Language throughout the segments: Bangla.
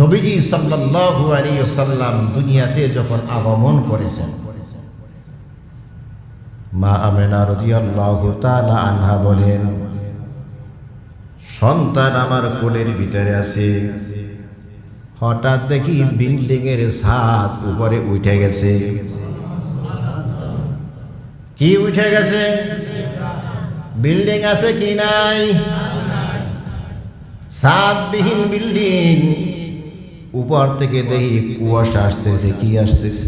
নবীজি সাল্লাল্লাহু আলাইহি ওয়াসাল্লাম দুনিয়াতে যখন আগমন করেছেন, মা আমেনা রাদিয়াল্লাহু তাআলা আনহা বলেন, সন্তান আমার কোলের ভিতরে আছে, হঠাৎ দেখি বিল্ডিং এর ছাদ উপরে উঠে গেছে। কি উঠে গেছে? বিল্ডিং আছে কি নাই? ছাদবিহীন বিল্ডিং। উপর থেকে দেখি কুয়াশা আসতেছে। কি আসতেছে?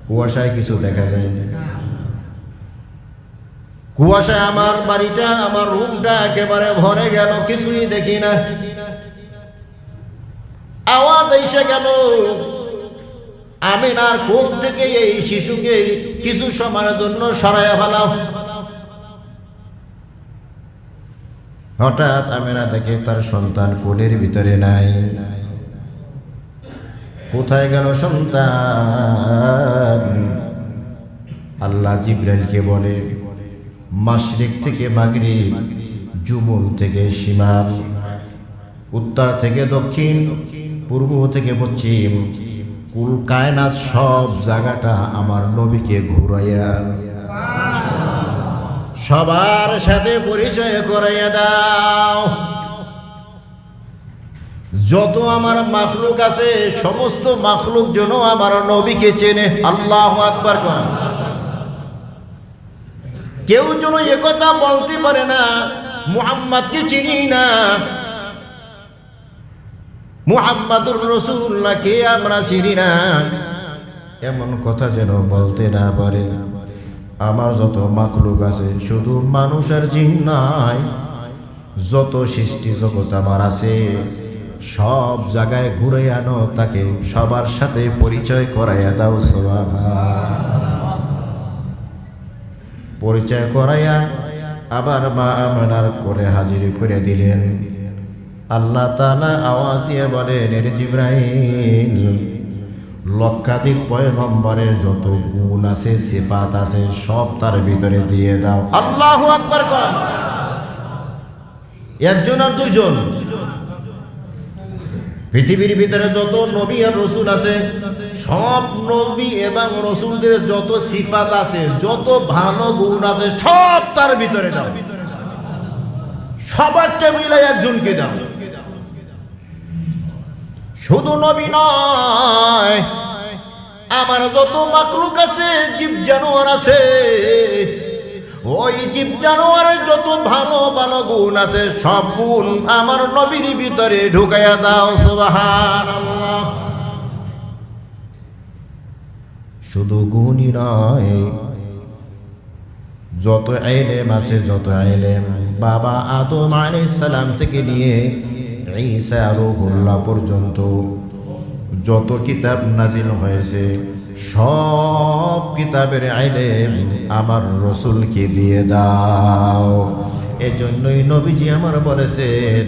কুয়াশায় কিছু দেখা যায় না। কুয়াশায় আমার বাড়িটা, আমার রুমটা একেবারে ভরে গেল, কিছুই দেখি না। আওয়াজ এসে গেল, আমিনার কোল থেকে এই শিশুকে কিছু সময়ের জন্য সরাইয়া ফেলাও। হঠাৎ আমিনা দেখে তার সন্তান কোলের ভিতরে নাই। কোথায় গেল সন্তান? আল্লাহ জিবরাইলকে বলে, মাশরিক থেকে মাগরিব, জুমুল থেকে শিমাল, উত্তর থেকে দক্ষিণ, পূর্ব থেকে পশ্চিম, কুল কায়নাত সব জায়গাটা আমার নবীকে ঘুরাইয়া সবার সাথে পরিচয় করাইয়া দাও। যত আমার মাখলুক আছে সমস্ত মাখলুক যেন আমার নবীকে চেনে। আল্লাহু আকবার। কেউ যেন একথা বলতে পারে না মুহাম্মদকে চিনি না, মুহাম্মাদুর রাসূলুল্লাহকে আমরা চিনি না, এমন কথা যেন বলতে না পারে। আমার যত মাখলুক আছে, শুধু মানুষ আর জিন নয়, যত সৃষ্টি জগৎ আমার আছে, সব জায়গায় ঘুরে আনো, তাকে সবার সাথে পরিচয় করাইয়া দাও। পরিচয় করাইয়া আবার মা আমেনার করে হাজির করে দিলেন। আল্লাহ তাআলা আওয়াজ দিয়ে বলেন, এর জিবরাইল, লক্ষাধিক পয়গম্বরের যত গুণ আছে, সিফাত আছে, সব তার ভিতরে দিয়ে দাও। আল্লাহু আকবার। একজন আর দুইজন? পৃথিবীর ভিতরে যত নবী আর রসুল আছে, সব নবী এবং রসুলদের যত সিফাত আছে, যত ভালো গুণ আছে, সব তার ভিতরে দাও। সবারটা মিলে একজনকে দাও। শুধু নবী নয়, আমার যত মাখলুক আছে, জীব জানোয়ার আছে, ওই জীব জানোয়ারের যত ভালো ভালো গুণ আছে, সব গুণ আমার নবীর ভিতরে ঢুকাইয়া দাও। সুবহানাল্লাহ। শুধু গুণই নয়, যত ইলম আছে, যত ইলম বাবা আদম আলাইহিস সালাম থেকে নিয়ে ঈসা রূহুল্লাহ পর্যন্ত যত কিতাব নাজিল হয়েছে, সব কিতাবের ইলম আমার রাসূলকে দিয়ে দাও। এজন্যই নবীজি আমার বলেছেন,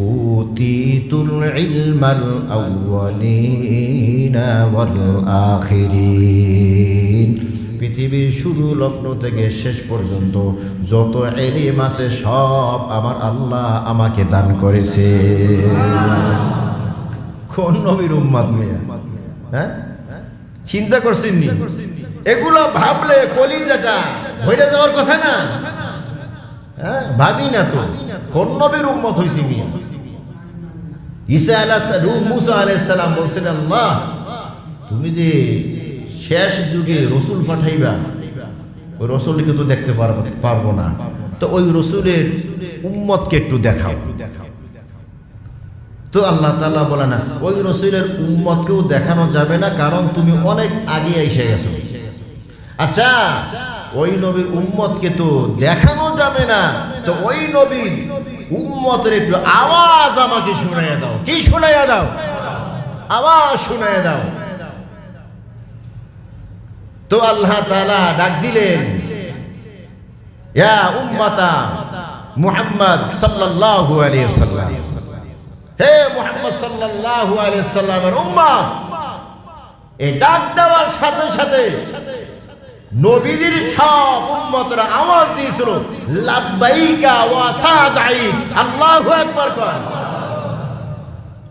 উতিতুল ইলমাল আউয়ালিনা ওয়াল আখিরিন। পৃথিবীর শুরু লগ্ন থেকে শেষ পর্যন্ত যত ইলম আছে, সব আমার আল্লাহ আমাকে দান করেছে। কোন নবীর উম্মত মিয়া? হ্যাঁ, চিন্তা করছেন নি? এগুলো ভাবলে কলিজাটা ভরে যাওয়ার কথা না? হ্যাঁ, ভাবি না তো কোন নবীর উম্মত হইছি মিয়া? ঈসা মুসা আলাইহিস সালাম বলছেন, আল্লাহ তুমি যে শেষ যুগে রসুল পাঠাইবা, ওই রসুলকে তো দেখতে পারবো না, তো ওই রসুলের উম্মতকে একটু দেখাও। তো আল্লাহ তাআলা বলে, না, ওই রসুলের উম্মতকেও দেখানো যাবে না, কারণ তুমি অনেক আগে এসে গেছো। আচ্ছা, ওই নবীর উম্মতকে তো দেখানো যাবে না, তো ওই নবীর উম্মতের একটু আওয়াজ আমাকে শুনাইয়া দাও। কি শুনাইয়া দাও? আওয়াজ শুনাইয়া দাও। তো আল্লাহ তাআলা ডাক দিলেন, ইয়া উম্মাতা মুহাম্মদ সাল্লাল্লাহু আলাইহি ওয়াসাল্লাম, হে মুহাম্মদ সাল্লাল্লাহু আলাইহি ওয়াসাল্লামের উম্মত। এই ডাক দেওয়ার সাথে সাথে নবীজির সব উম্মতরা আওয়াজ দিয়েছিল, লাব্বাইকা ওয়া সাদাইক। আল্লাহু আকবার।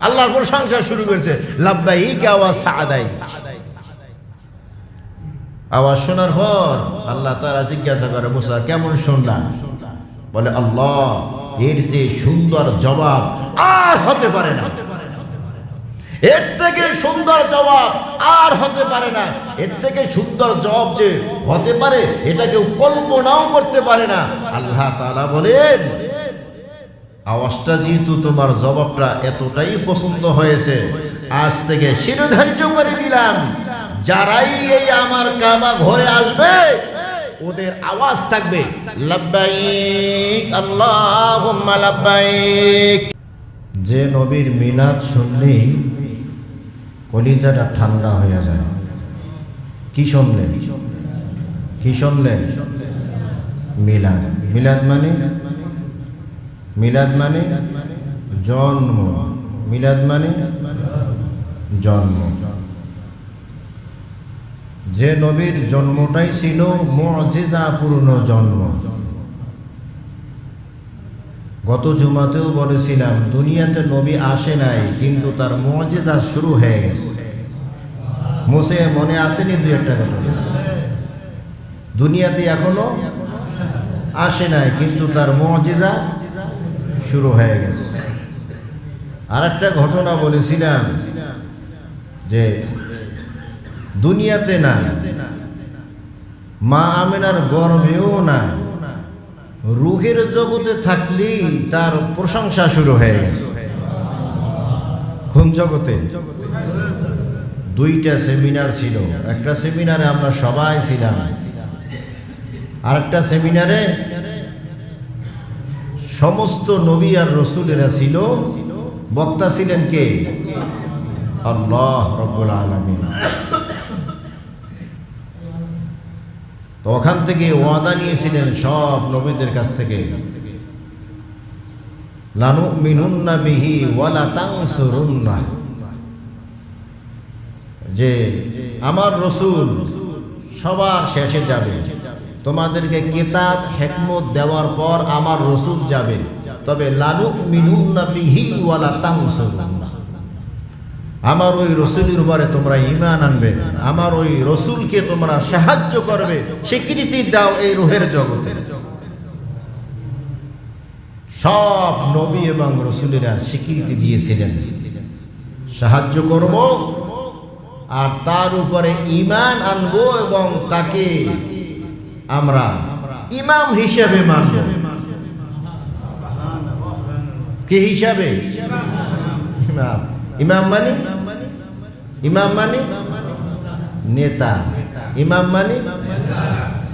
আল্লাহর প্রশংসা শুরু করেছে, লাব্বাইক আওয়াজ সাদাই। আওয়াজ শোনার পর আল্লাহ তাআলা জিজ্ঞাসা করে, মুসা কেমন শুনলা? বলে, আল্লাহ, এর চেয়ে সুন্দর জবাব আর হতে পারে না, এর থেকে সুন্দর জবাব আর হতে পারে না, এর থেকে সুন্দর জবাব যে হতে পারে এটা কেউ কল্পনাও করতে পারে না। আল্লাহ তাআলা বলেন, আওয়াজটা যেহেতু তোমার জবাবটা এতটাই পছন্দ হয়েছে, আজ থেকে শিরোধার্য করে দিলাম, যারাই এই আমার কাবা ঘরে আসবে ওদের আওয়াজ থাকবে লাব্বাইক আল্লাহুম্মা লাব্বাইক। যে নবীর মিলাদ শুনলেই কলিজাটা ঠান্ডা হয়ে যায়। কি শুনলেন? কি শুনলেন? মিলাদ। মিলাদ মানে, মিলাদ মানে জন্ম, মিলাদ মানে জন্ম। যে নবীর জন্মটাই ছিল মুজিজাপূর্ণ জন্ম। গত জুমাতেও বলেছিলাম, দুনিয়াতে নবী আসে নাই, কিন্তু তার মুজিজা শুরু হয়ে গেছে। মোসে মনে আসেনি দুই একটা কথা? দুনিয়াতে এখনো আসে নাই, কিন্তু তার মুজিজা শুরু হয়ে গেছে। আর একটা ঘটনা বলেছিলাম যে দুনিয়াতে না, মা আমেনার গর্ভেও না, রূহের জগতে থাকলেই তার প্রশংসা শুরু হয়ে গেছে। কোন জগতে? দুইটা সেমিনার ছিল। একটা সেমিনারে আমরা সবাই ছিলাম, আর একটা সেমিনারে সমস্ত নবী আর রসুলেরা ছিল। বক্তা ছিলেন কে? আল্লাহ রাব্বুল আলামিন। তো ওখান থেকে ওয়াদা নিয়েছিলেন সব নবীদের কাছ থেকে, লানুমিনুন্না বিহি ওয়ালা তানসুরুন্না, যে আমার রসুল সবার শেষে যাবে, তোমাদেরকে কিতাব হিকমত দেওয়ার পর আমার রসুল যাবে, তবে লানুমিনুন্না বিহি ওয়ালা তানসুরুন্না, আমার ওই রসুলের উপরে তোমরা ঈমান আনবে, আমার ওই রসুলকে তোমরা সাহায্য করবে, স্বীকৃতি দাও এই রূহের জগতে। সব নবী এবং রসুলেরা স্বীকৃতি দিয়েছিলেন, সাহায্য করব আর তার উপরে ঈমান আনবো এবং তাকে আমরা ইমাম হিসেবে মানব। কি হিসাবে? ইমাম। ইমাম মানে, ইমাম মানে নেতা, ইমাম মানে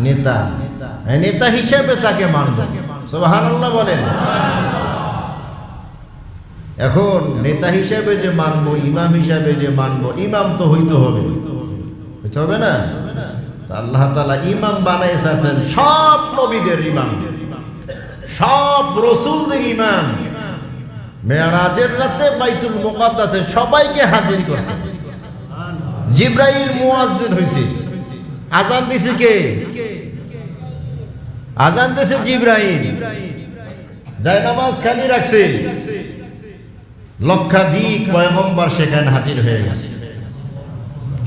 নেতা, নেতা হিসেবে তাকে মানব। সুবহানাল্লাহ বলেন। এখন নেতা হিসেবে যে মানব, ইমাম হিসেবে যে মানব, ইমাম তো হইতে হবে, হইতে হবে না? আল্লাহ তাআলা ইমাম বানাইছেন সব নবীদের ইমাম, সব রাসূলদের ইমাম। মেরাজের রাতে বাইতুল মুকাদ্দাসে সবাইকে হাজির করছে। জিবরাইল মুয়াজ্জিন হইছে। আজান দিছে কে? আজান দিছে জিবরাইল। জায়নামাজ খালি রাখছে। লক্ষাধিক পয়গম্বর সেখানে হাজির হয়ে গেছে।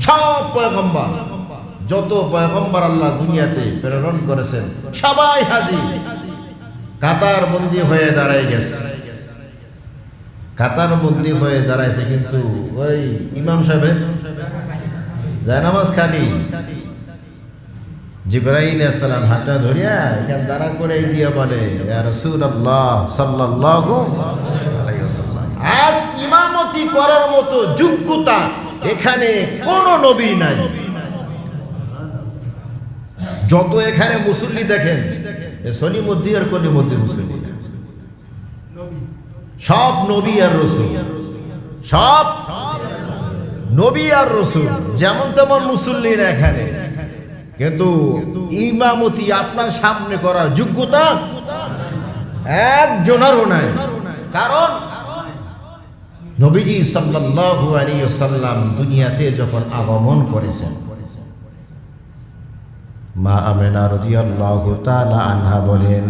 সব পয়গম্বর, যত পয়গম্বর আল্লাহ দুনিয়াতে প্রেরণ করেছেন সবাই হাজির। কাতার বন্দী হয়ে দাঁড়ায় গেছে, কাতার বন্দী হয়ে দাঁড়াইছে, কিন্তু ওই ইমাম সাহেবের জায়নামাজ খালি। জিবরাইল আলাইহিস সালাম হাতটা ধরিয়া এখানে দাঁড়া করে দিয়ে বলে, ইয়া রাসূলুল্লাহ সাল্লাল্লাহু আলাইহি ওয়াসাল্লাম, আজ ইমামতি করার মতো যোগ্যতা এখানে কোন নবী নাই। যত এখানে মুসল্লি দেখেন, সলিমুদ্দি আর কলিমুদ্দি মুসল্লি, সব নবী আর রসুল, সব নবী আর রসুল, যেমন তেমন মুসল্লি না এখানে। কিন্তু ইমামতি আপনার সামনে করার যোগ্যতা একজনেরও নাই। কারণ নবীজি সাল্লাল্লাহু আলাইহি ওয়াসাল্লাম দুনিয়াতে যখন আগমন করেছেন, মা আমেনা রাদিয়াল্লাহু তাআলা আনহা বলেন,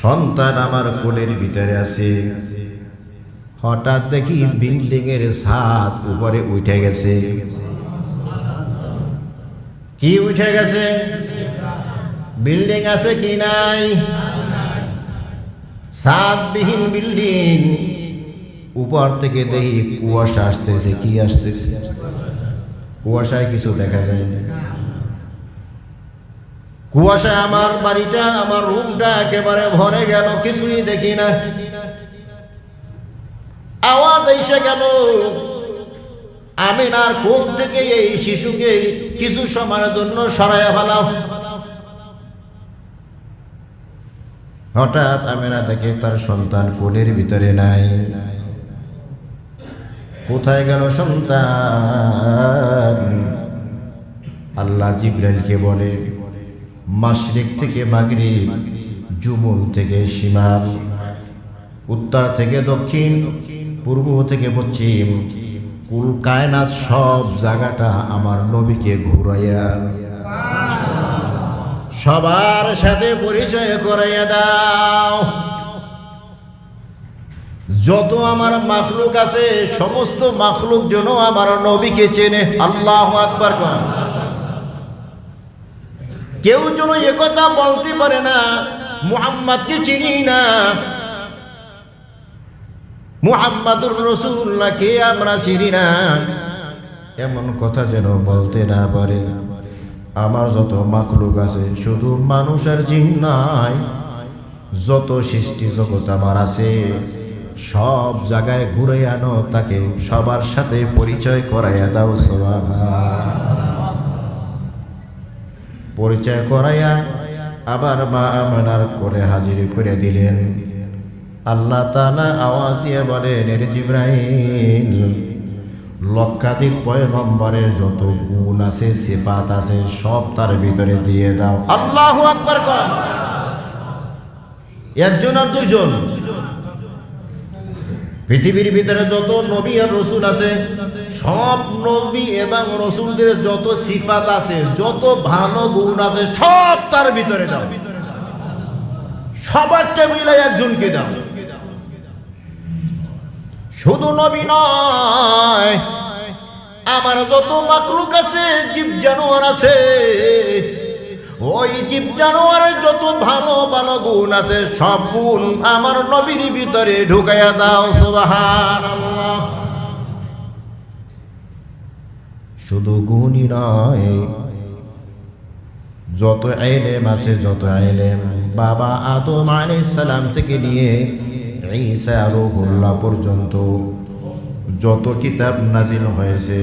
সন্তান আমার কোলের ভিতরে আছে, হঠাৎ দেখি বিল্ডিং এর ছাদ উপরে উঠে গেছে। কি উঠে গেছে? বিল্ডিং আছে কি নাই? ছাদবিহীন বিল্ডিং। উপর থেকে দেখি কুয়াশা আসতেছে। কি আসতেছে? কুয়াশায় কিছু দেখা যায় না। কুয়াশায় আমার বাড়িটা, আমার রুমটা একেবারে ভরে গেল, কিছুই দেখি না। আওয়াজ এসে গেল, আমিনার কোল থেকে এই শিশুকে কিছু সময়ের জন্য সরাইয়া ফেলাও। হঠাৎ আমিনা দেখে তার সন্তান কোলের ভিতরে নাই। কোথায় গেল সন্তান? আল্লাহ জিবরাইলকে বলে, মাশরিক থেকে মাগরিব, জুমুন থেকে শিমাল, উত্তর থেকে দক্ষিণ, পূর্ব থেকে পশ্চিম, কুল কায়নাত সব জায়গাটা আমার নবীকে ঘুরাইয়া সবার সাথে পরিচয় করাইয়া দাও। যত আমার মাখলুক আছে সমস্ত মাখলুক যেন আমার নবীকে চেনে। আল্লাহু আকবার। কেউ যেন একথা বলতে পারে না মুহাম্মদকে চিনি না, মুহাম্মাদুর রাসূলুল্লাহকে আমরা চিনি না, এমন কথা যেন বলতে না পারে। আমার যত মাখলুক আছে, শুধু মানুষ আর জিন নয়, যত সৃষ্টি জগৎ আমার আছে, সব জায়গায় ঘুরে আনো তাকে, সবার সাথে পরিচয় করাইয়া দাও। পরিচয় করাইয়া আবার মা আমিনার করে হাজির করে দিলেন। আল্লাহ তাআলা আওয়াজ দিয়ে বলেন, এর জিবরাইল, লক্ষাধিক পয়গম্বরের যত গুণ আছে, সিফাত আছে, সব তার ভিতরে দিয়ে দাও। আল্লাহু আকবার। একজন আর দুইজন? পৃথিবীর ভিতরে যত নবী আর রসুল আছে, সব নবী এবং রসুলদের যত সিফাত আছে, যত ভালো গুণ আছে, সব তার ভিতরে দাও। সবারটা মিলে একজনকে দাও। শুধু নবী নয়, আমার যত মাখলুক আছে, জীব জানোয়ার আছে, ওই জীব জানোয়ারের যত ভালো ভালো গুণ আছে, সব গুণ আমার নবীর ভিতরে ঢুকাইয়া দাও। সুবহানাল্লাহ। শুধু গুণই নয়, যত ইলম আছে, যত ইলম বাবা আদম আলাইহিস সালাম থেকে নিয়ে ঈসা রূহুল্লাহ পর্যন্ত যত কিতাব নাজিল হয়েছে,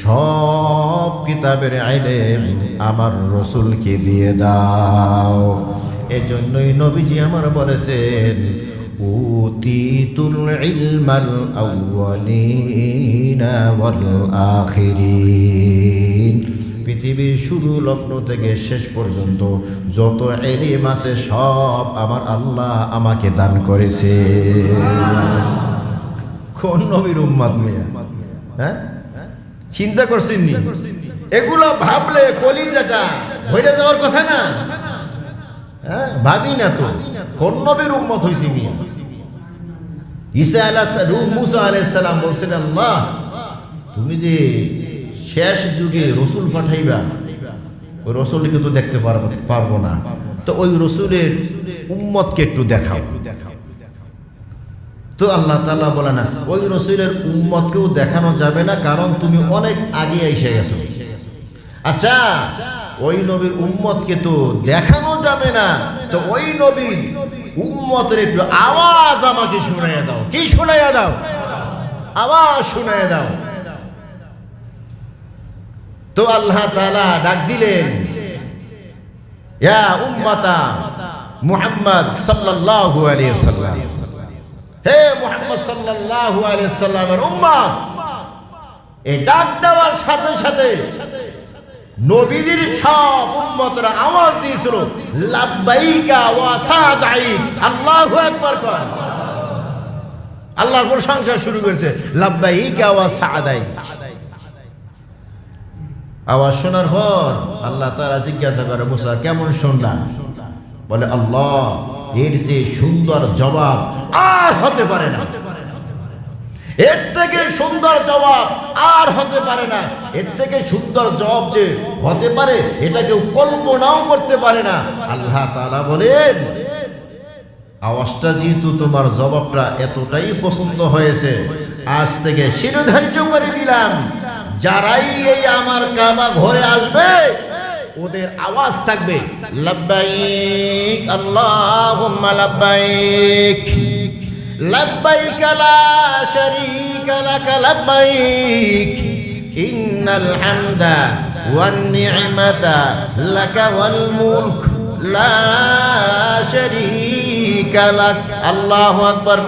সব কিতাবের ইলম আমার রাসূলকে দিয়ে দাও। এজন্যই নবীজি আমার বলেছেন, উতিতুল ইলমাল আউয়ালিনা ওয়াল আখিরিন। পৃথিবীর শুরু লগ্ন থেকে শেষ পর্যন্ত যত ইলম আছে, সব আমার আল্লাহ আমাকে দান করেছে। কোন নবীর উম্মত মিয়া? হ্যাঁ, চিন্তা করছেন নি? এগুলো ভাবলে কলিজাটা ভরে যাওয়ার কথা না? হ্যাঁ, ভাবি না তো কোন নবীর উম্মত হইছি মিয়া? ঈসা মুসা আলাইহিস সালাম বলছেন, আল্লাহ তুমি যে শেষ যুগে রসুল পাঠাইবা, ওই রসুলকে তো দেখতে পারবো না, তো ওই রসুলের উম্মতকে একটু দেখাও। তো আল্লাহ তাআলা বলে, না, ওই রসুলের উম্মতকেও দেখানো যাবে না, কারণ তুমি অনেক আগে এসে গেছো। আচ্ছা, ওই নবীর উম্মতকে তো দেখানো যাবে না, তো ওই নবীর উম্মতের একটু আওয়াজ আমাকে শুনাইয়া দাও। কি শুনাইয়া দাও? আওয়াজ শুনাইয়া দাও। তো আল্লাহ তাআলা ডাক দিলেন, ইয়া উম্মাতা মুহাম্মদ সাল্লাল্লাহু আলাইহি ওয়াসাল্লাম, হে মুহাম্মদ সাল্লাল্লাহু আলাইহি ওয়াসাল্লামের উম্মত। এই ডাক দেওয়ার সাথে সাথে নবীজির সব উম্মতরা আওয়াজ দিয়েছিল, লাব্বাইকা ওয়া সাদাইক। আল্লাহু আকবার কর। আল্লাহর প্রশংসা শুরু করেছে, লাব্বাইকা ওয়া সাদাইক। আওয়াজ শোনার পর আল্লাহ তাআলা জিজ্ঞাসা করে, মুসা কেমন শুনলা? বলে, আল্লাহ, এর যে সুন্দর জবাব আর হতে পারে না। এর থেকে সুন্দর জবাব আর হতে পারে না। এর থেকে সুন্দর জবাব যে হতে পারে এটা কেউ কল্পনাও করতে পারে না। আল্লাহ তাআলা বলেন, আওয়াজটা যেহেতু তোমার জবাবটা এতটাই পছন্দ হয়েছে, আজ থেকে শিরোধার্য করে দিলাম, যারাই এই আমার কাবা ঘরে আসবে ওদের আওয়াজ থাকবে লাব্বাইক আল্লাহুম্মা লাব্বাইক, লাব্বাইক লা শারীকা লাক লাব্বাইক, ইন্নাল হামদা ওয়ান নি'মাতা লাকা ওয়াল মুলক লা শারীকা লাক। আল্লাহু আকবার।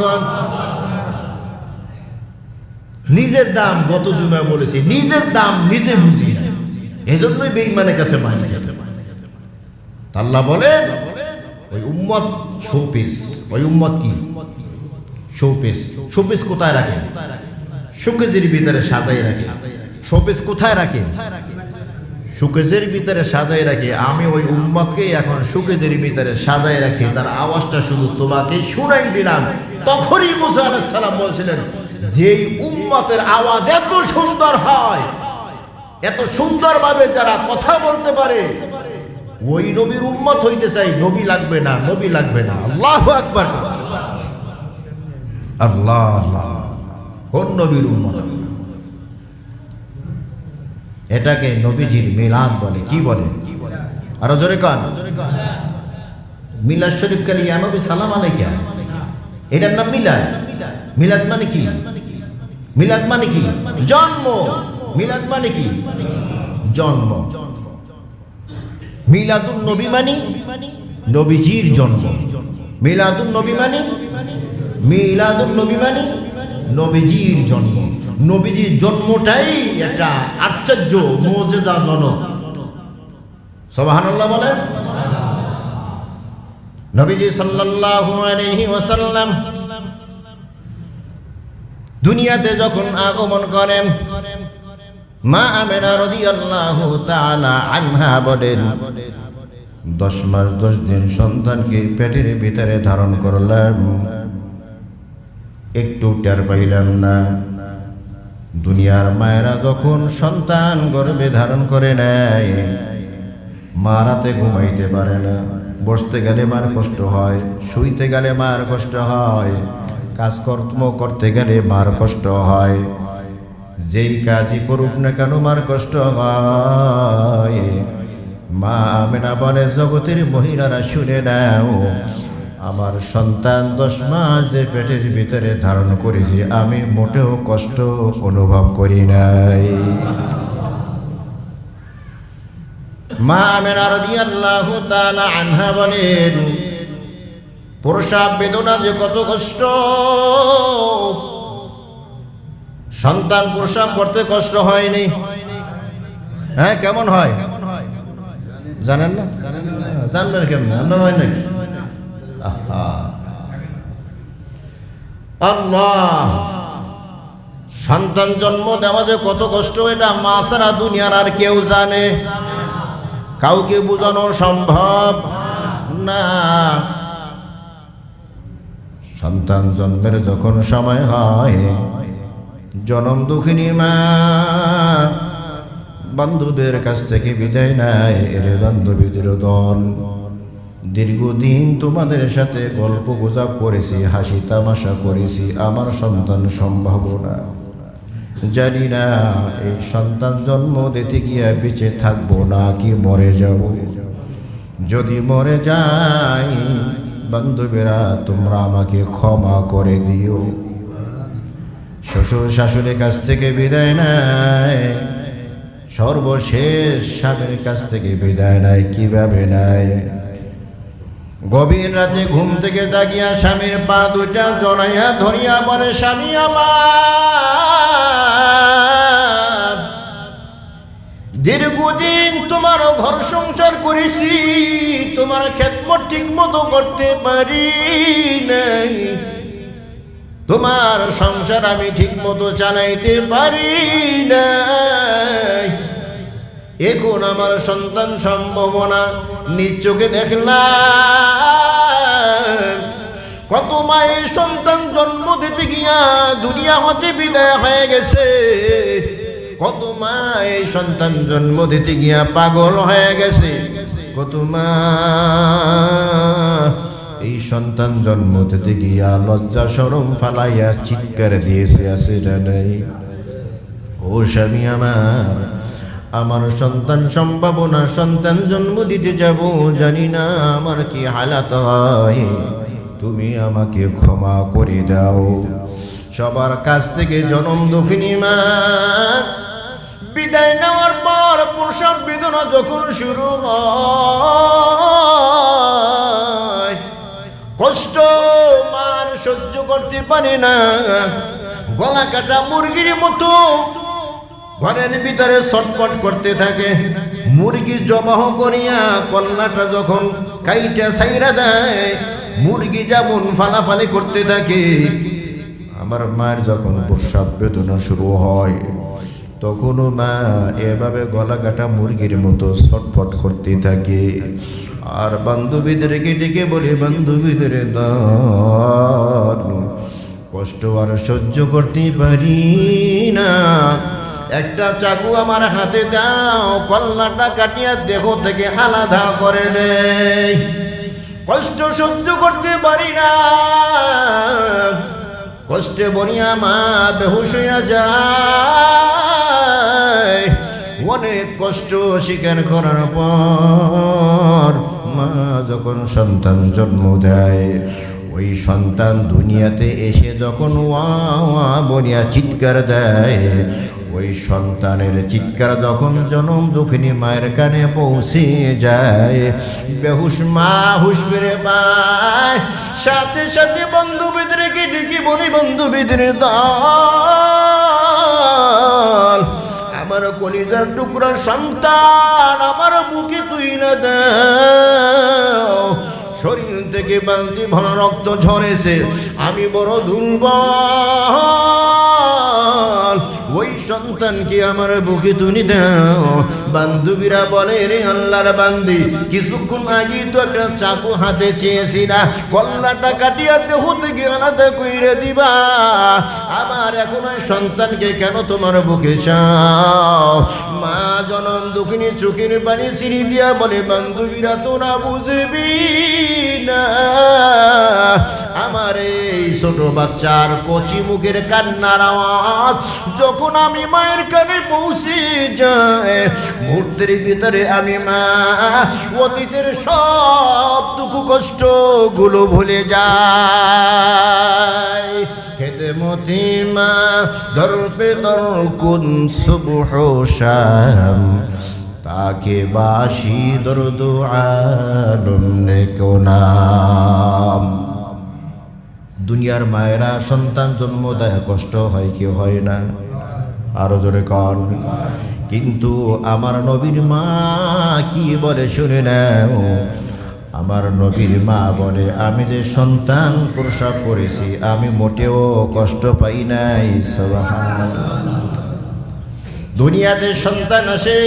নিজের দাম গত জুমায় বলেছি, নিজের দাম নিজে বুঝি, এজন্যই বেঈমানের কাছে মাইন গেছে। আল্লাহ বলেন ওই উম্মত শোপিস, ওই উম্মত কি শোপিস। শোপিস কোথায় রাখে? শোকেজের ভিতরে সাজাই রাখে। শোপিস কোথায় রাখে? শোকেজের ভিতরে সাজাই রাখে। আমি ওই উম্মতকে এখন শোকেজের ভিতরে সাজাই রাখি, তার আওয়াজটা শুধু তোমাকে শুনাই দিলাম। তখনই মুসা আলাইহিস সালাম বলছিলেন, যেই উম্মতের আওয়াজ এত সুন্দর হয়, এত সুন্দরভাবে যারা কথা বলতে পারে, ওই নবীর উম্মত হইতে চাই। নবী লাগবে না, নবী লাগবে না। আল্লাহু আকবার। আল্লাহ আল্লাহ, কোন নবীর উম্মত? এটাকে নবীজির মিলাদ বলে। কি বলে? আরো জোরে কান। মিলাদ শরীফ কালি ইয়া নবী সালাম আলাইকা, এটার নাম মিলাদ। মিলাদ মানে কি? মিলাদ মানে কি? জন্ম। মিলাদ মানে কি? জন্ম। মিলাদুন নবী মানে নবীজির জন্ম। মিলাদুন নবী মানে, মিলাদুন নবী মানে নবীজির জন্ম। নবীজির জন্মটাই একটা আশ্চর্য মুজিজাজনক। সুবহানাল্লাহ বলেন। নবীজি সাল্লাল্লাহু আলাইহি ওয়াসাল্লাম দুনিয়াতে যখন আগমন করেন, মা আমেনা রাদিয়াল্লাহু তাআলা আনহা বলেন, 10 মাস 10 দিন সন্তানকে পেটের ভিতরে ধারণ করলাম, একটু টের পাইলাম না। দুনিয়ার মায়েরা যখন সন্তান গর্ভে ধারণ করে নেয়, মা রাতে ঘুমাইতে পারে না। বসতে গেলে মার কষ্ট হয়, শুইতে গেলে মার কষ্ট হয়, কাজকর্ম করতে গেলে মার কষ্ট হয়। যেই কাজই করুক না কেন মার কষ্ট হয়। মা আমেনা বলে, জগতের মহিলারা শুনে নাও, আমার সন্তান 10 মাস যে পেটের ভিতরে ধারণ করেছি, আমি মোটেও কষ্ট অনুভব করি নাই। মা আমেনা রাদিয়াল্লাহু তাআলা আনহা বলেন, প্রসব বেদনা যে কত কষ্ট, সন্তান প্রসব করতে কষ্ট হয়নি? হ্যাঁ, কেমন হয় জানেন না? জানবেন কেমন? আপনার হয় নাকি? আল্লাহ, সন্তান জন্ম দেওয়া যে কত কষ্ট, এটা মা ছাড়া দুনিয়ার আর কেউ জানে? কাউকে বোঝানো সম্ভব না। সন্তান জন্মের যখন সময় হয়, জনম দুঃখিনী মা বান্ধবীদের কাছ থেকে বিদায় নেয়। এরে বান্ধবীদের দল, দীর্ঘদিন তোমাদের সাথে গল্প গুজব করেছি, হাসি তামাশা করেছি, আমার সন্তান সম্ভব না। জানি না এই সন্তান জন্ম দিতে গিয়ে বেঁচে থাকবো না কি মরে যাব। যদি মরে যাই, বান্ধবীরা তোমরা আমাকে ক্ষমা করে দিও। শ্বশুর শাশুড়ির কাছ থেকে বিদায় নেয়, সর্বশেষ স্বামীর কাছ থেকে বিদায় নেয়। কিভাবে নেয়? গভীর রাতে ঘুম থেকে জাগিয়া স্বামীর পা দুটা জড়াইয়া ধরিয়া বলে, স্বামী আমার, দীর্ঘদিন তোমার ঘর সংসার করেছি, তোমার খেদমত ঠিক মতো করতে পারি নাই, তোমার সংসার আমি ঠিক মতো চালাইতে পারি নাই। এখন আমার সন্তান সম্ভব না। নিজ চোখে দেখলাম কত মায়ের সন্তান জন্ম দিতে গিয়া দুনিয়া হতে বিদায় হয়ে গেছে, কত মায়ের সন্তান জন্ম দিতে গিয়া পাগল হয়ে গেছে, কত মা এই সন্তান জন্ম দিতে গিয়া লজ্জা শরম ফালাইয়া চিৎকার দিয়েছে, আছে নাই? ও স্বামী আমার, আমার সন্তান সম্ভাবনা, সন্তান জন্ম দিতে যাব, জানি না আমার কি হালাত হয়, তুমি আমাকে ক্ষমা করে দাও। সবার কাছ থেকে জনম দুঃখিনী মা বিদায় নেওয়ার পর প্রসব বেদনা যখন শুরু হয়, কষ্ট মার সহ্য করতে পারে না, গলা কাটা মুরগির মতো ঘরের ভিতরে ছটফট করতে থাকে। মুরগি জবাহ করিয়া কল্লাটা যখন কাইটা ছাইরা দেয়, মুরগি যেমন ফালাফালি করতে থাকে, আমার মায়ের যখন প্রসব বেদনা শুরু হয় তখনও মা এভাবে গলা কাটা মুরগির মতো ছটফট করতে থাকে। আর বান্ধবীদেরকে ডেকে বলে, বান্ধবীদের দান কষ্ট আর সহ্য করতে পারি না, একটা চাকু আমার হাতে দাও, কল্লাটা কাটিয়া দেহ থেকে আলাদা করে দেয়। কষ্ট সহ্য করতে পারি না, কষ্টে বনিয়া মা বেহুশ হইয়া যায়। অনেক কষ্ট স্বীকার করার পর মা যখন সন্তান জন্ম দেয়, ওই সন্তান দুনিয়াতে এসে যখন ওয়া ওয়া বনিয়া চিৎকার দেয়, ওই সন্তানের চিৎকার যখন জনম দুঃখিনী মায়ের কানে পৌঁছে যায়, বেহুশ মা হুশ ফিরে পায়। সাথে সাথে বান্ধবীদেরকে ডেকে বলি, বান্ধবীদের দল, আমার কলিজার টুকরা সন্তান আমার বুকে তুই না দাও। শরীর থেকে বালতি ভরা রক্ত ঝরেছে, আমি বড় দুর্বল, ওই সন্তানকে আমার বুকে তুলে দাও। বান্ধবীরা বলে, রে আল্লাহর বান্দি, কিছুক্ষণ আগে তো একটা চাকু হাতে চেয়েছি না, কল্লাটা কাটিয়া দেহ থেকে আলাদা কইরে দিবা, আমার এখন ওই সন্তানকে কেন তোমার বুকে চাও? মা জনম দুঃখিনী চোখের পানি ছিঁড়ি দিয়া বলে, বান্ধবীরা তোরা বুঝবি না, আমার এই ছোট বাচ্চার কচি মুখের কান্নার আওয়াজ যখন আমি মায়ের কানে পৌঁছে যায়, মুহূর্তের ভিতরে আমি মা অতীতের সব দুঃখ কষ্ট গুলো ভুলে যায়। খেতে মতি মা দরপে দর কুন সুবহ শাম, তাকে বাসি দরদ আলম নে কোনাম। দুনিয়ার মায়েরা সন্তান জন্ম দেয়, কষ্ট হয় কি হয় না? আরো জোরে কন। কিন্তু আমার নবীর মা কি বলে শুনে নাও, আমার নবীর মা বলে, আমি যে সন্তান প্রসব করেছি আমি মোটেও কষ্ট পাই নাই। সুবহানাল্লাহ। দুনিয়াতে সন্তান আসে,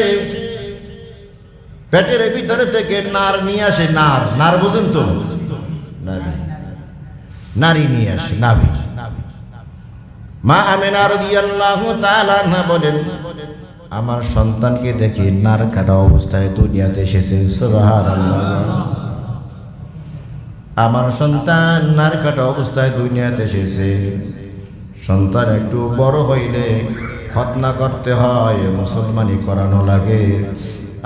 পেটের ভিতরে থেকে নার নিয়ে আসে, নার, নার বুঝেন তো, নারী নিয়ে আসে, নাভি। মা আমিনা রাদিয়াল্লাহু তাআলা আনহা বলেন, আমার সন্তানকে দেখি নার কাটা অবস্থায় দুনিয়াতে এসেছে। সুবহানাল্লাহ। আমার সন্তান নার কাটা অবস্থায় দুনিয়াতে এসেছে। সন্তান একটু বড় হইলে খতনা করতে হয়, মুসলমানি করানো লাগে।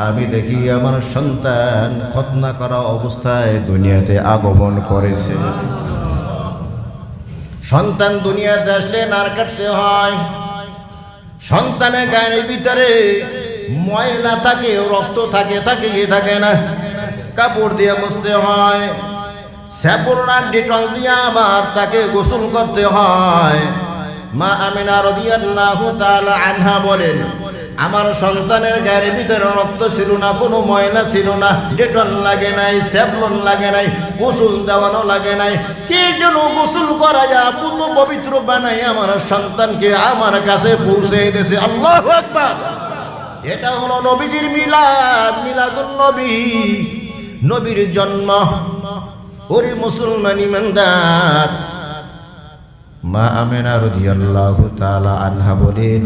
আমি দেখি আমার সন্তান খতনা করা অবস্থায় দুনিয়াতে আগমন করেছে। সন্তান দুনিয়াতে আসলে নার কাটতে হয়। সন্তানের গায়ের ভিতরে ময়লা থাকে, রক্ত থাকে, থাকে কি থাকে না, কাপড় দিয়ে মুছতে হয়, স্যাপুন আর ডেটল দিয়ে আবার তাকে গোসল করতে হয়। মা আমিনা রাদিয়াল্লাহু তাআলা আনহা বলেন, আমার সন্তানের গায়ের ভিতরে রক্ত ছিল না, কোনো ময়লা ছিল না, ডেটল লাগে নাই, স্যাভলন লাগে নাই, গোসল দেওয়ানো লাগে নাই। কে যেন গোসল করা যায় পুত পবিত্র বানাই আমার সন্তানকে আমার কাছে পৌঁছে দিয়েছে। আল্লাহু আকবার। এটা হলো নবীজির মিলাদ, মিলাদুন নবী, নবীর জন্ম। ওরে মুসলমান ইমানদার, মা আমেনা রাদিয়াল্লাহু তাআলা আনহা বলেন,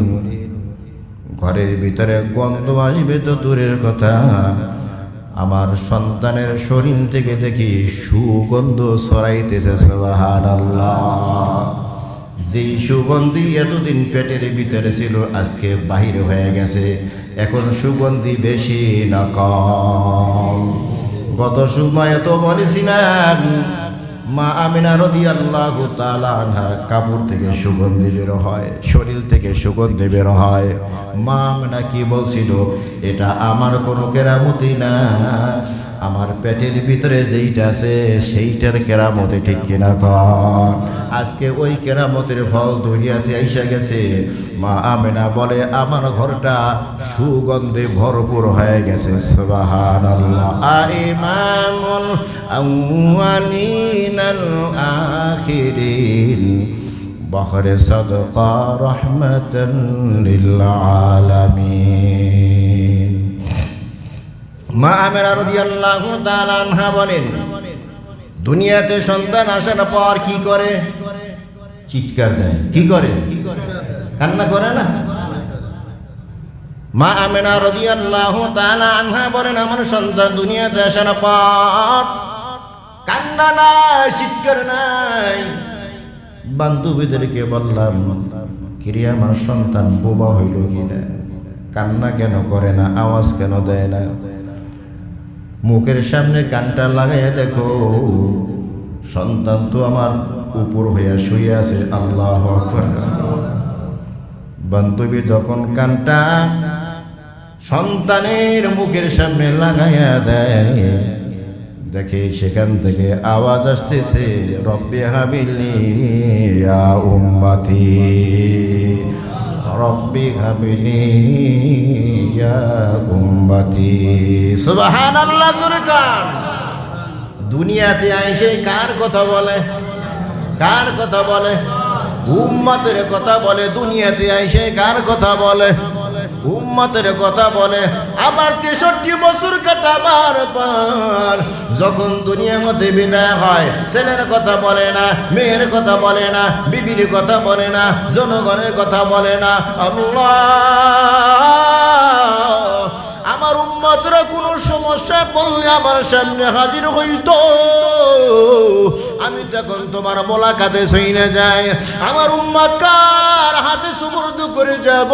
ঘরের ভিতরে গন্ধ আসবে তো দূরের কথা, আমার সন্তানের শরীর থেকে দেখি সুগন্ধ ছড়াইতেছে। সুবহানাল্লাহ। যেই সুগন্ধি এতদিন পেটের ভিতরে ছিল আজকে বাহির হয়ে গেছে। এখন সুগন্ধি বেশি না কম? গত সময় তো বলেছিলাম মা আমিনা রাদিয়াল্লাহু তাআলা আনহার কাপড় থেকে সুগন্ধি বের হয়, শরীর থেকে সুগন্ধি বের হয়। মা আমিনা কি বলছিল? এটা আমার কোনো কেরামতি না, আমার পেটের ভিতরে যেইটা আছে সেইটার কেরামতি, ঠিক কিনা কর? আজকে ওই কেরামতের ফল দুনিয়াতে আইসা গেছে। মা আমিনা বলে আমার ঘরটা সুগন্ধে ভরপুর হয়ে গেছে। সুবহানাল্লাহ। ইমামুল আউয়ালিনাল আখিরিন বখরে সাদকা রাহমাতান লিল আলামিন। মা আমিনা রাদিয়াল্লাহু তাআলা আনহা বলেন, দুনিয়াতে সন্তান আসার পর কি করে? চিৎকার দেয়। কি করে? কান্না করে না? মা আমিনা রাদিয়াল্লাহু তাআলা আনহা বলেন, আমার সন্তান দুনিয়াতে আসার পর কান্না নাই, চিৎকার নাই। বান্ধবীদেরকে বললাম, কিরে আমার সন্তান বোবা হইল কিনা? কান্না কেন করে না? আওয়াজ কেন দেয় না? মুখের সামনে কানটা লাগাইয়া দেখো, সন্তান তো আমার উপর হইয়া শুয়ে আছে। আল্লাহু আকবার। বান্ধবী যখন কানটা সন্তানের মুখের সামনে লাগাইয়া দেয়, দেখে সেখান থেকে আওয়াজ আসতেছে, রব্বি হাবিলি ইয়া উম্মতি, রব্বি হাবিলি ইয়া উম্মতি। সুবহানাল্লাহ। জোরে কান। দুনিয়াতে আইসে কার কথা বলে? কার কথা বলে? উম্মতের কথা বলে। দুনিয়াতে আইসে কার কথা বলে? উম্মতের কথা বলে। আবার 63 বছর কাটাবার পর যখন দুনিয়ার মধ্যে বিদায় হয়, ছেলের কথা বলে না, মেয়ের কথা বলে না, বিবির কথা বলে না, জনগণের কথা বলে না। আল্লাহ, আমার উম্মতরা কোনো সমস্যা বললে আমার সামনে হাজির হইতো, আমি তখন তোমার মোলাকাতে সইনে যাই। আমার উম্মত কার হাতে সুবর্দ করে যাব?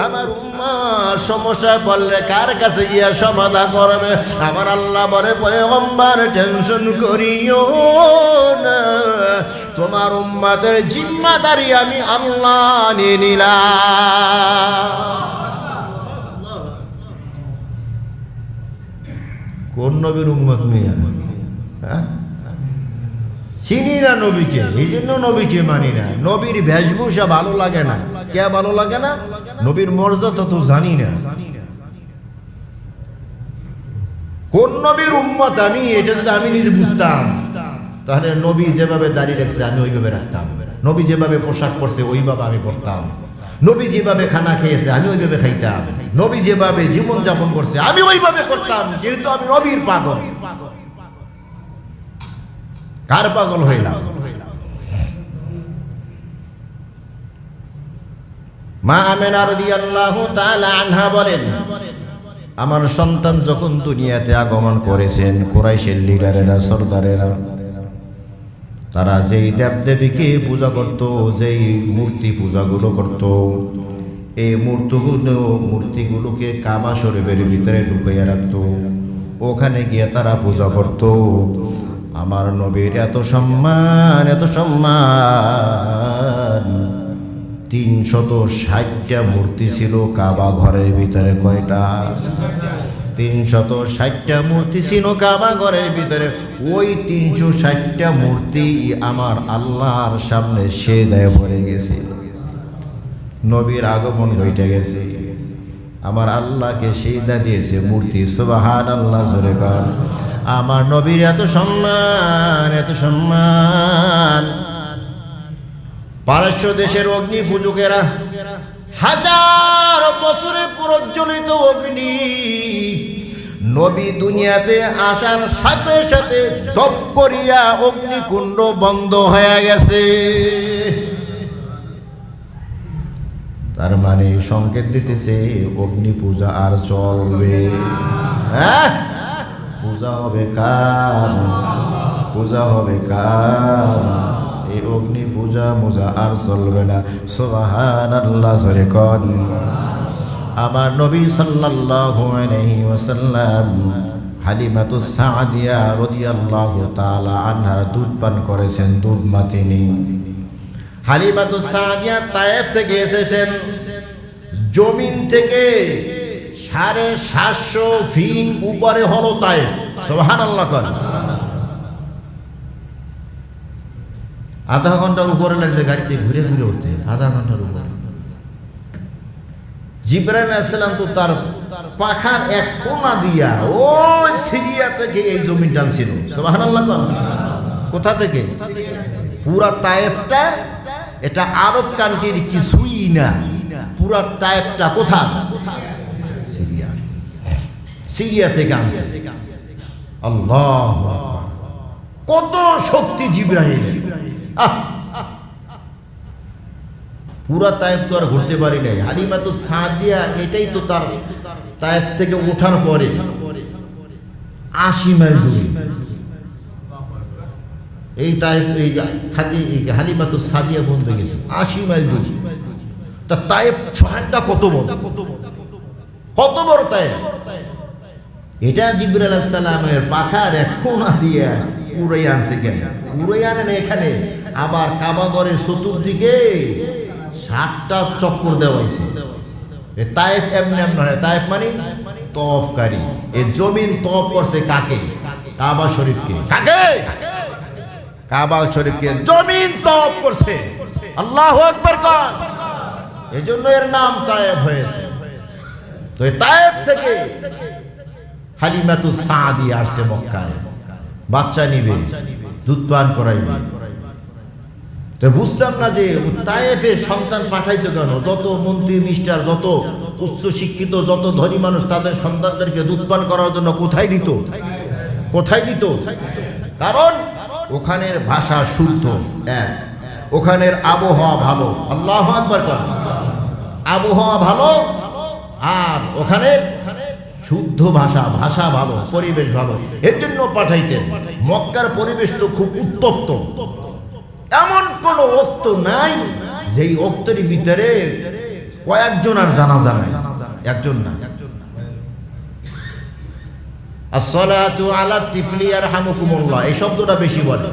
আমার উম্মত সমস্যা বললে কার কাছে গিয়া সমাধান করবে? আমার আল্লাহ বলে, পয়গম্বর টেনশন করিও না, তোমার উম্মতের জিম্মাদারি আমি আল্লাহ নিয়ে নিলাম। কোন নবীর উম্মত মিয়া? চিনি না নবীকে, এই জন্য নবীকে মানি না। নবীর বেশভূষা ভালো লাগে না। কে ভালো লাগে না? নবীর মর্যাদা তো জানি না। কোন নবীর উম্মত আমি, এটা যদি আমি নিজে বুঝতাম, তাহলে নবী যেভাবে দাঁড়িয়ে রাখছে আমি ওইভাবে রাখতাম, নবী যেভাবে পোশাক পরছে ওইভাবে আমি পরতাম, নবী যেভাবে খানা খেয়েছে আমি ওইভাবে খাইতাম, নবী যেভাবে জীবন যাপন করছে আমি ওইভাবে করতাম, যেহেতু আমি নবীর পাগল। কার পাগল হইলাম? মা আমিনা রাদিয়াল্লাহু তাআলা আনহা বলেন, আমার সন্তান যখন দুনিয়াতে আগমন করেছেন, কুরাইশের লিডারেরা, সরদারেরা, তারা যেই দেবদেবীকে পূজা করত, যেই মূর্তি পূজাগুলো করত, এই মূর্তিগুলোকে কাবা শরীফের ভিতরে ঢুকাইয়া রাখত। ওখানে গিয়ে তারা পূজা করত। আমার নবীর এত সম্মান, এত সম্মান। 360টা মূর্তি ছিল কাবা ঘরের ভিতরে। কয়টা? 360টা মূর্তি ছিল কাবা ঘরের ভিতরে। ওই 360টা মূর্তি আমার আল্লাহর সামনে সেজদায় পড়ে গেছে। নবীর আগমন ঘটে গেছে, আমার আল্লাহকে সেজদা দিয়েছে মূর্তি। সুবহানাল্লাহ। জোরে বল। আমার নবীর এত সম্মান, এত সম্মান। পারস্য দেশের অগ্নি পূজকেরা, 1000 বছরে প্রজ্বলিত অগ্নি নবী দুনিয়াতে আসার সাথে সাথে দপ করিয়া অগ্নিকুণ্ড বন্ধ হয়ে গেছে। তার মানে সংকেত দিতেছে অগ্নি পূজা আর চলবে। হ্যাঁ, পূজা হবে কার? পূজা হবে কার? এই অগ্নি পূজা মোজা আর চলবে না। সুবহানাল্লাহ জোরে কোন। আমার নবী সাল্লাল্লাহু আলাইহি ওয়াসাল্লাম হালিমাতুস সাদিয়া রাদিয়াল্লাহু তাআলা আনহার দুধ পান করেছেন, দুধ মাতিনি। হালিমাতুস সাদিয়া তায়েফ থেকে এসেছেন। জমিন থেকে 750 ফিট উপরে হলো তায়েফ। সুবহানাল্লাহ কোন। আধা ঘন্টার উপরে লাগছে গাড়িতে ঘুরে ঘুরে উঠতে, আধা ঘন্টার উপরে। জিবরাইল আলাইহিস সালাম তো তার পাখার এক কোণা দিয়া ওই সিরিয়া থেকে এই জমিন টানছিল। সুবহানাল্লাহ কোন। কোথা থেকে? পুরা তায়েফটা এটা আরব কান্ট্রির কিছুই না। পুরা তায়েফটা কোথা? সিরিয়া। সিরিয়া থেকে আনছে। আল্লাহু আকবার, কত শক্তি জিবরাইল। পুরা তায়েফ তো আর ঘুরতে পারি নাই। হালিমাতুস সাদিয়া এটাই তো তার তায়েফ থেকে ওঠার পরে 80 মাইল দূরে। এই তায়েফ এই হালিমাতুস সাদিয়া পৌঁছে গেছে 80 মাইল দূরে। তা তায়েফ শহরটা কত বড়, কত বড় তায়েফ। এটা জিবরাইল আলাইহিস সালামের পাখার এক কোণা দিয়ে উড়াই আনছে। কেন উড়াই আনেন? এখানে আবার কাবা ঘরের চতুর্দিকে 7টা চক্কর দেওয়া হয়েছে। তায়েফ এমনি এমন হয়, তায়েফ মানে তফকারী। এই জমিন তফ করছে কাকে? কাবা শরীফকে। কাকে? কাবা শরীফকে জমিন তফ করছে। আল্লাহু আকবার কান। এজন্য এর নাম তায়েফ হয়েছে। তো এই তায়েফ থেকে হালিমাতুস সাদিয়া আসছে মক্কায়। বাচ্চা নিবে, দুধ পান করাইবে। তো বুঝতাম না যে তায়েফের সন্তান পাঠাইতো কেন? যত মন্ত্রী মিস্টার, যত উচ্চ শিক্ষিত, যত ধনী মানুষ তাদের সন্তানদেরকে দুধ পান করার জন্য কোথায় দিত? কোথায় দিত? কারণ ওখানের ভাষা শুদ্ধ, এক, ওখানের আবহাওয়া ভালো। আল্লাহু আকবার কর। আবহাওয়া ভালো, আর ওখানের শুদ্ধ ভাষা, ভাষা ভালো, পরিবেশ ভালো। এর জন্য পাঠাইতেন। মক্কার পরিবেশ তো খুব উত্তপ্ত। এমন কোন ওক্ত নাই যেই ওক্তের ভিতরে কয়েকজন আর জানাজা নাই, একজন না। আসসালাতু আলা তিফলি ইয়ারহামুকুমুল্লাহ, এই শব্দটা বেশি বলে।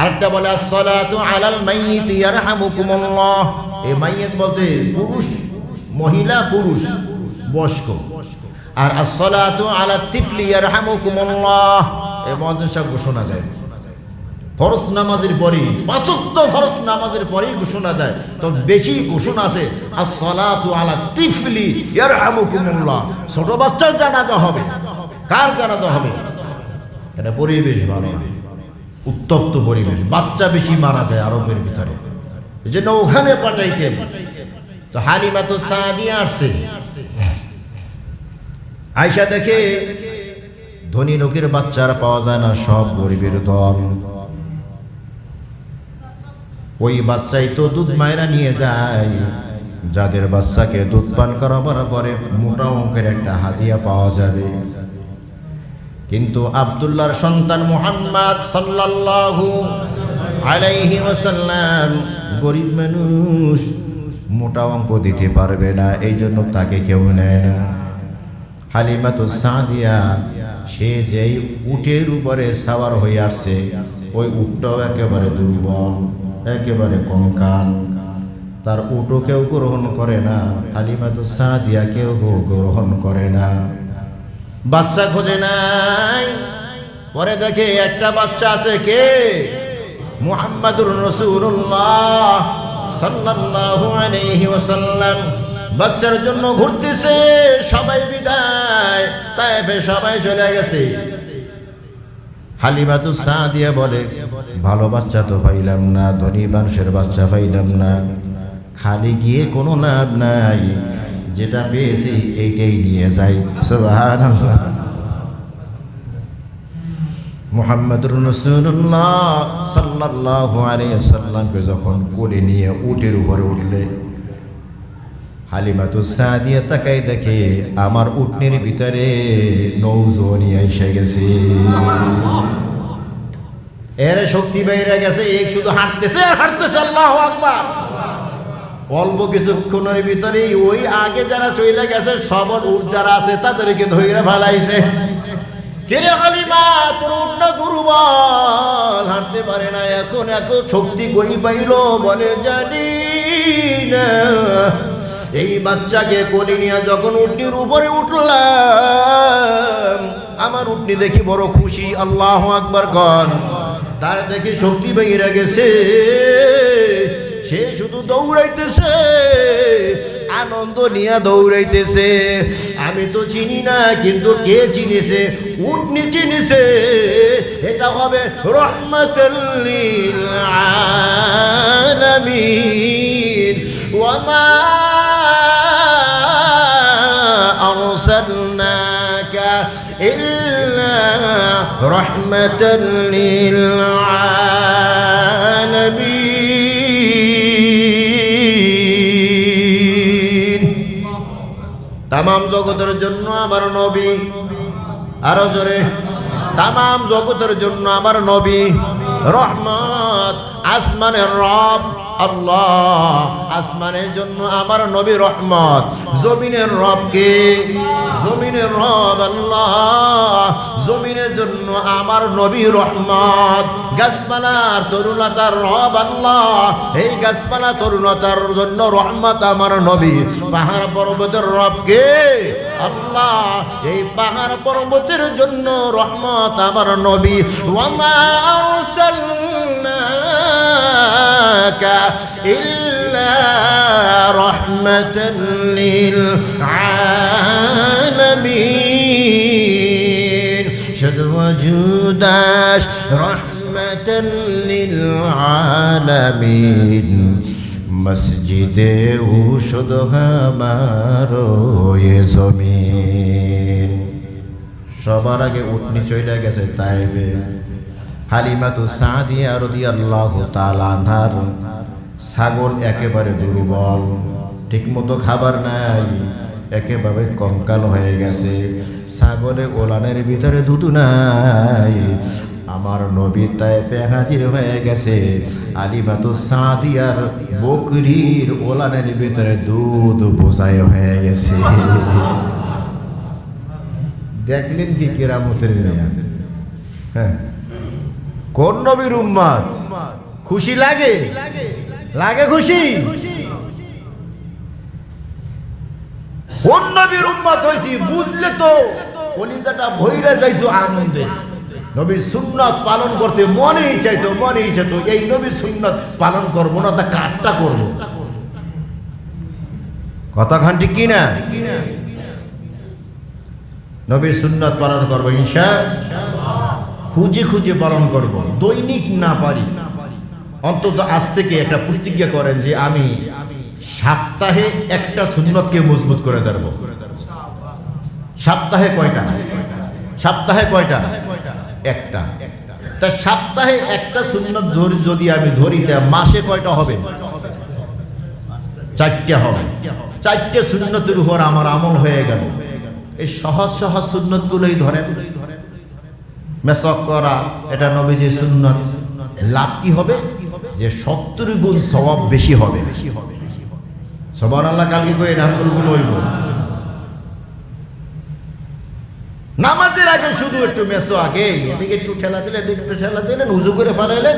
আরেকটা বলে আসসালাতু আলাল মাইয়িত ইয়ারহামুকুমুল্লাহ। এই মাইয়িত বলতে পুরুষ, মহিলা, পুরুষ, বয়স্ক। আর আসসালাতু আলা তিফলি ইয়ারহামুকুমুল্লাহ এই মুয়াজ্জিন সাহেব ঘোষণা দেয় ফরজ নামাজের পরে, 5 ওয়াক্ত ফরজ নামাজের পরেই ঘোষণা দেয়। তো বেশি ঘোষণা আছে আসসালাতু আলা তিফলি ইয়ারহামুকুমুল্লাহ। ছোট বাচ্চার জানাজা হবে। কার জানাজা হবে? এটা পরিবেশ ভালো না, উত্তপ্ত পরিবেশ, বাচ্চা বেশি মারা যায় আরবের ভিতরে। এজন্য ওখানে পাঠাইতেন। তো হালিমাতুস সাদিয়া আসছে। আয়েশা দেখে ধনী লোকের বাচ্চারা পাওয়া যায় না, সব গরিবের দল। ওই বাচ্চাই তো দুধ মায়েরা নিয়ে যায়, যাদের বাচ্চাকে দুধ পান করাবার পরে মোটা অঙ্কের একটা হাদিয়া পাওয়া যাবে। কিন্তু আব্দুল্লাহর সন্তান মুহাম্মদ সাল্লাল্লাহু আলাইহি ওয়াসাল্লাম গরিব মানুষ, মোটা অঙ্ক দিতে পারবে না, এই জন্য তাকে কেউ নেয় না। হালিমাতুস সাদিয়া সে যেই উটের উপরে সাওয়ার হয়ে আসছে, ওই উটটাও একেবারে দুর্বল, একেবারে কঙ্কাল। তার উটও কেউ গ্রহণ করে না, হালিমাতুস সাদিয়া কেউ গ্রহণ করে না। বাচ্চা খোঁজে নাই, পরে দেখে একটা বাচ্চা আছে। কে? মুহাম্মাদুর রাসূলুল্লাহ সাল্লাল্লাহু আলাইহি ওয়াসাল্লাম। বাচ্চার জন্য ঘুরতেছে, সবাই বিদায়, তায়েফে সবাই চলে গেছে। হালিমাতুস সাদিয়া বলে, ভালো বাচ্চা তো পাইলাম না, ধনী মানুষের বাচ্চা পাইলাম না, খালি গিয়ে কোনো লাভ নাই। যেটা পেয়েছি এইটাই নিয়ে যাই। সুবহানাল্লাহ। মুহাম্মদুর রাসূলুল্লাহ সাল্লাল্লাহু আলাইহি ওয়াসাল্লামকে যখন কোলে নিয়ে উটের উপরে উঠলে, হালিমাতুস সাদিয়া তাকাই দেখে আমার উটনির ভিতরে নৌজনি এসে গেছে। এর শক্তি বাইরে গেছে, এক শুধু হাঁটতেছে হাঁটতেছে, আল্লাহু আকবার। অল্প কিছুক্ষণের ভিতরে ওই আগে যারা চলে গেছে সব উট যারা আছে তাদেরকে ধইরা ফেলাইছে। কিরে হালিমা, তোর উট না দুর্বল, হাঁটতে পারে না, এখন এত শক্তি কই পাইল? বলে জানি না। এই বাচ্চাকে কোলে নিয়ে যখন উটনির উপরে উঠলাম, আমার উটনি দেখি বড় খুশি, আল্লাহু আকবার কর। তার দেখি শক্তি বেরিয়ে গেছে, সে শুধু দৌড়াইতেছে, আনন্দ নিয়ে দৌড়াইতেছে। আমি তো চিনি না, কিন্তু কে চিনেছে? উটনি চিনেছে। এটা হবে রাহমাতাল লিল আলামিন। ওয়ামা আরসালনাকা ইল্লা রাহমাতাল লিল আলামিন। তামাম জগতের জন্য আমার নবী, আরো জোরে, তামাম জগতের জন্য আমার নবী রহমত। আসমানের রব আল্লাহ, আসমানের জন্য আমার নবী রহমত। জমিনের রব কে? জমিনের রব আল্লাহ, জমিনের জন্য আমার নবী রহমত। গাছপালার তরুণতার রব আল্লাহ, এই গাছপালা তরুণতার জন্য রহমত আমার নবী। পাহাড় পর্বতের রব কে? আল্লাহ, এই পাহাড় পর্বতের জন্য রহমত আমার নবী। ওয়ামা আরসালনাকা ইল্লা রাহমাতাল লিল আলামিন। শুধু ওজুদাস রাহমাতাল লিল আলামিন। মসজিদে ঔষধ আমারো এ জমিন। সবার আগে উটনি চলে গেছে তাইবে। হালিমাতুস সাদিয়া রাদিয়াল্লাহু তাআলা আনহার ছাগল একেবারে দুর্বল, ঠিকমতো খাবার নাই, একেবারে কঙ্কাল হয়ে গেছে। ছাগলে ওলানের ভিতরে দুধ নাই। আমার নবী তায়েফে হাজির হয়ে গেছে। হালিমাতুস সাদিয়ার বকরির ওলানের ভিতরে দুধ বোঝাই হয়ে গেছে। দেখলেন কি কেরামতের নিয়াত? হ্যাঁ, কোন নবীর উম্মত? খুশি লাগে? লাগে খুশি? কোন নবীর উম্মত হইছি বুঝলে তো কলিজাটা ভইরা যাইতো আনন্দে। নবীর সুন্নাত পালন করতে মনেই চাইতো, মনেই চাইতো এই নবীর সুন্নাত পালন করবো না তা কাজটা করবো। কথা খানটি কিনা? নবীর সুন্নাত পালন করবো ইনশাআল্লাহ, খুঁজে খুঁজে পালন করব। দৈনিক না পারি, অন্তত আজ থেকে একটা প্রতিজ্ঞা করেন যে আমি সপ্তাহে একটা সুন্নতকে মজবুত করে দেব। সপ্তাহে কয়টা? সপ্তাহে কয়টা? একটা। তা সপ্তাহে একটা সুন্নত যদি আমি ধরি, তা মাসে কয়টা হবে? 4টে হবে। 4টে সুন্নতের উপর আমার আমল হয়ে গেল। এই সহজ সহজ সুন্নতগুলোই ধরেন। মেসক করা, এটা নবীজির সুন্নত। লাভ কি হবে? যে 70 গুণ সওয়াব বেশি হবে। সুবহানাল্লাহ। কালকে কই নামগুলো হইব। নামাজের আগে শুধু একটু মেসো, আগে এদিকে একটু ঠেলা দিলে, একটু ঠেলা দিলেন, উজু করে ফেলাইলেন,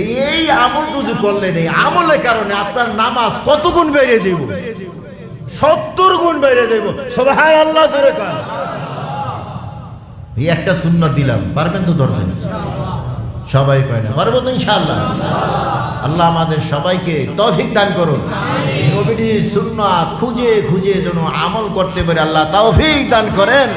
এই আমল টুজু করলেন। এই আমলের কারণে আপনার নামাজ কত গুণ বেড়ে যাইব? 70 গুণ বেড়ে যাইব। সুবহানাল্লাহ জোরে কান। এই একটা সুন্নাত দিলাম, পারবেন তো ধরতে? সবাই কয় না পারবো তো ইনশাআল্লাহ। আল্লাহ আমাদের সবাইকে তৌফিক দান করুন। নবীর সুন্নাত খুঁজে খুঁজে যেন আমল করতে পারে আল্লাহ তৌফিক দান করেন।